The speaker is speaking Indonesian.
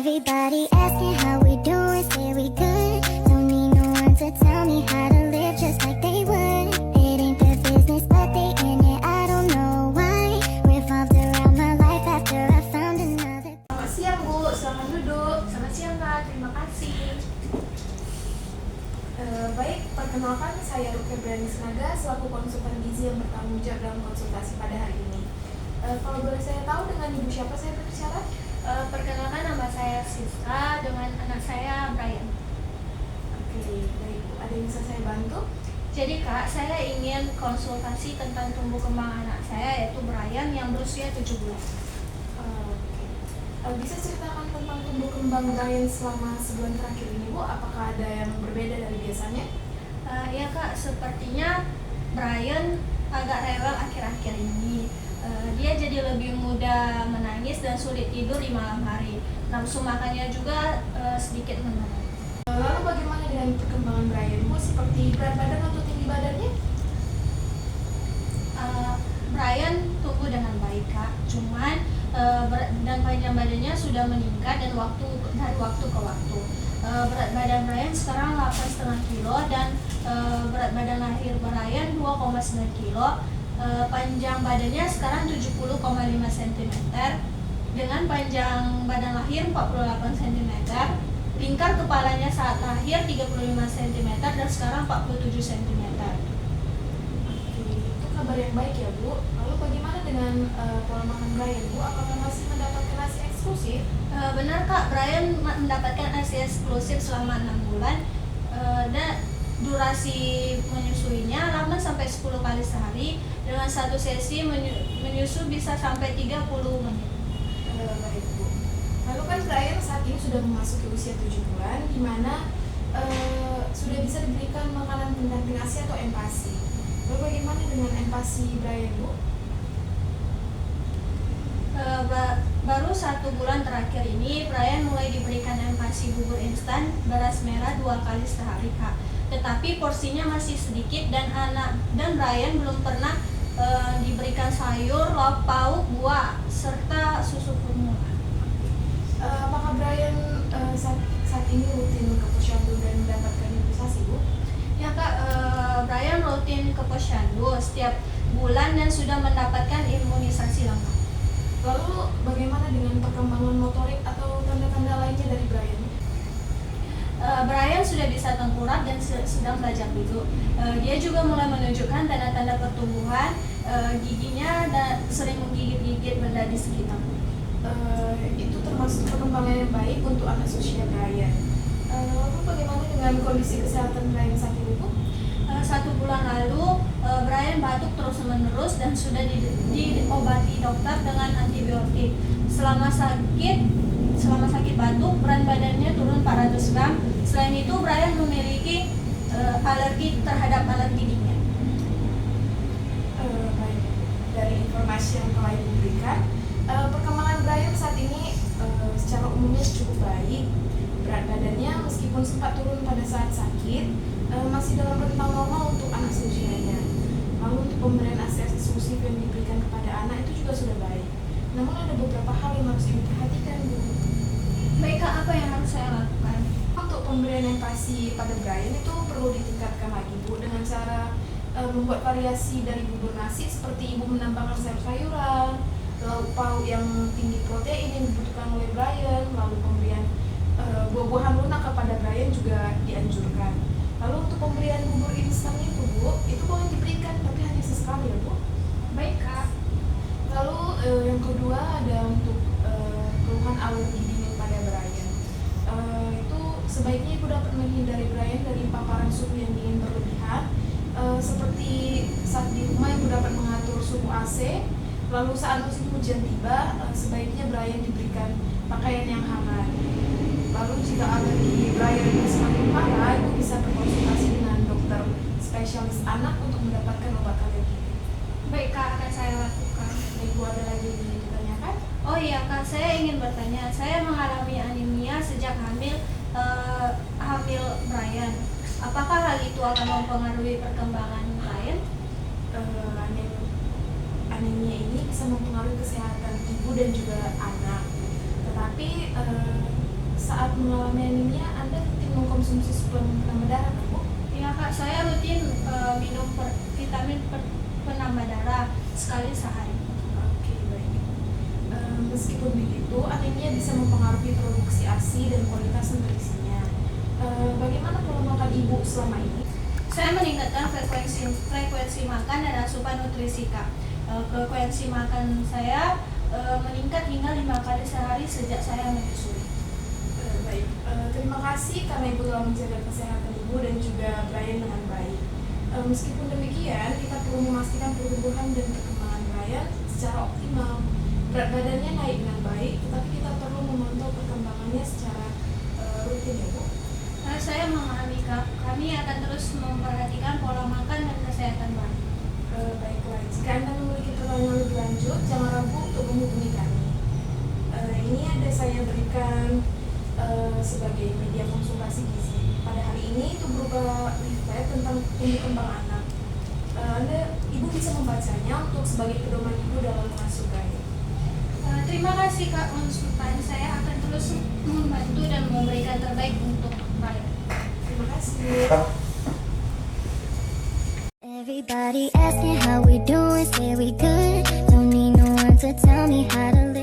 Everybody asking how we doing, say we good. Don't need no one to tell me how to live just like they would. It ain't their business, but they in it, I don't know why. Revolved around my life after I found another. Selamat siang Bu, selamat duduk. Selamat siang Kak, terima kasih. Baik, perkenalkan saya Rukia Brani Senaga selaku konsultan gizi yang bertanggung jawab dalam konsultasi pada hari ini. Kalau boleh saya tahu dengan Ibu siapa saya berbicara? Perkenalkan, nama saya Siska dengan anak saya Brian. Oke, baik Bu. Ada yang bisa saya bantu? Jadi Kak, saya ingin konsultasi tentang tumbuh kembang anak saya yaitu Brian yang berusia 7 bulan. Oke. Bisa ceritakan tentang tumbuh kembang Brian selama sebulan terakhir ini Bu? Apakah ada yang berbeda dari biasanya? Ya Kak, sepertinya Brian agak rewel akhir-akhir ini. Dia jadi lebih mudah menangis dan sulit tidur di malam hari. Nafsu makannya juga sedikit menurun. Lalu bagaimana dengan perkembangan Brian Bu? Seperti berat badan atau tinggi badannya? Brian tumbuh dengan baik Kak, cuman dan panjang badannya sudah meningkat dan dari waktu ke waktu. Berat badan Brian sekarang 8,5 kilo dan berat badan lahir Brian 2,9 kilo. Panjang badannya sekarang 70,5 cm dengan panjang badan lahir 48 cm. Lingkar kepalanya saat lahir 35 cm dan sekarang 47 cm. Oke, itu kabar yang baik ya Bu. Lalu bagaimana dengan pola makan Brian Bu? Apakah masih mendapatkan ASI eksklusif? Benar Kak, Brian mendapatkan ASI eksklusif selama 6 bulan dan durasi menyusuinya lama sampai 10 kali sehari dengan satu sesi menyusu bisa sampai 30 menit. Baik Bu. Lalu kan Brian saat ini sudah memasuki usia 7 bulan, di mana sudah bisa diberikan makanan pendamping ASI atau empasi. Lalu bagaimana dengan empasi Brian Bu? Baru 1 bulan terakhir ini Brian mulai diberikan empasi bubur instan beras merah 2 kali sehari Kak. Tetapi porsinya masih sedikit dan Brian belum pernah diberikan sayur, lauk pauk, buah serta susu formula. Apakah Brian saat ini rutin ke posyandu dan mendapatkan imunisasi Bu? Ya Kak, Brian rutin ke posyandu setiap bulan dan sudah mendapatkan imunisasi lengkap. Lalu bagaimana dengan perkembangan motorik atau tanda-tanda lainnya dari Brian? Brian sudah bisa tengkurap dan sedang belajar duduk. Dia juga mulai menunjukkan tanda-tanda pertumbuhan giginya dan sering menggigit-gigit benda di sekitar. Itu termasuk perkembangan yang baik untuk anak usia Brian. Lalu bagaimana dengan kondisi kesehatan Brian saat ini Bu? 1 bulan lalu Brian batuk terus-menerus dan sudah diobati dokter dengan antibiotik. Selama sakit batuk, berat badannya turun 400 gram. Selain itu, Brian memiliki alergi terhadap alat giginya. Baik. Dari informasi yang telah Ibu berikan, perkembangan Brian saat ini secara umumnya cukup baik. Berat badannya meskipun sempat turun pada saat sakit, masih dalam rentang normal untuk anak seusianya. Lalu untuk pemberian ASI eksklusif yang diberikan kepada anak itu juga sudah baik. Namun ada beberapa hal yang harus diperhatikan Bu. Baik Kak, apa yang harus saya lakukan? Untuk pemberian empasi pada Brian itu perlu ditingkatkan lagi Bu dengan cara membuat variasi dari bubur nasi seperti Ibu menambahkan sayur-sayuran, lauk pauk yang tinggi protein yang dibutuhkan oleh Brian, lalu pemberian buah-buahan lunak kepada Brian juga dianjurkan. Lalu untuk pemberian bubur instan itu Bu, itu boleh diberikan tapi hanya sesekali ya Bu. Baik Kak. Lalu yang kedua ada untuk keluhan alergi dingin pada Brian. Itu sebaiknya Ibu dapat menghindari Brian dari paparan suhu yang dingin berlebihan. Seperti saat di rumah Ibu dapat mengatur suhu AC. Lalu saat musim hujan tiba, sebaiknya Brian diberikan pakaian yang hangat. Lalu jika alergi Brian semakin parah, Ibu bisa berkonsultasi dengan dokter spesialis anak untuk mendapatkan obat alergi. Baik Kak, akan saya lakukan. Ibu ada lagi yang ingin ditanyakan? Oh iya Kak, saya ingin bertanya. Saya mengalami anemia sejak hamil Brian. Apakah hal itu akan mempengaruhi perkembangan Brian? Anemia ini bisa mempengaruhi kesehatan ibu dan juga anak. Tetapi saat mengalami anemia Anda rutin mengkonsumsi suplemen penambah darah kan, Bu? Ya Kak, saya rutin minum vitamin penambah darah sekali sehari. Oke, baik. Meskipun begitu, anemia bisa mempengaruhi produksi ASI dan kualitas nutrisinya. Bagaimana pola makan Ibu selama ini? Saya meningkatkan frekuensi makan dan asupan nutrisi Kak. Frekuensi makan saya meningkat hingga 5 kali sehari sejak saya menyusui. Baik, terima kasih karena Ibu telah menjaga kesehatan Ibu dan juga Brian dengan baik. Meskipun demikian, kita perlu memastikan pertumbuhan dan perkembangan Brian secara optimal. Berat badannya naik dengan baik, tetapi kita perlu memantau perkembangannya secara rutin ya Bu. Saya memahami Kak, kami akan terus memperhatikan pola makan dan kesehatan Brian. Baiklah, jika Anda memiliki pertanyaan lebih lanjut, jangan ragu untuk menghubungi kami. Ini ada saya berikan sebagai media konsultasi gizi. Pada hari ini itu berupa leaflet tentang tumbuh kembang anak. Ibu bisa membacanya untuk sebagai pedoman Ibu dalam mengasuh Brian. Terima kasih Kak, konsultan saya akan terus membantu dan memberikan terbaik untuk Brian. Terima kasih. Everybody asking how we doing, say we good. Don't need no one to tell me how to live.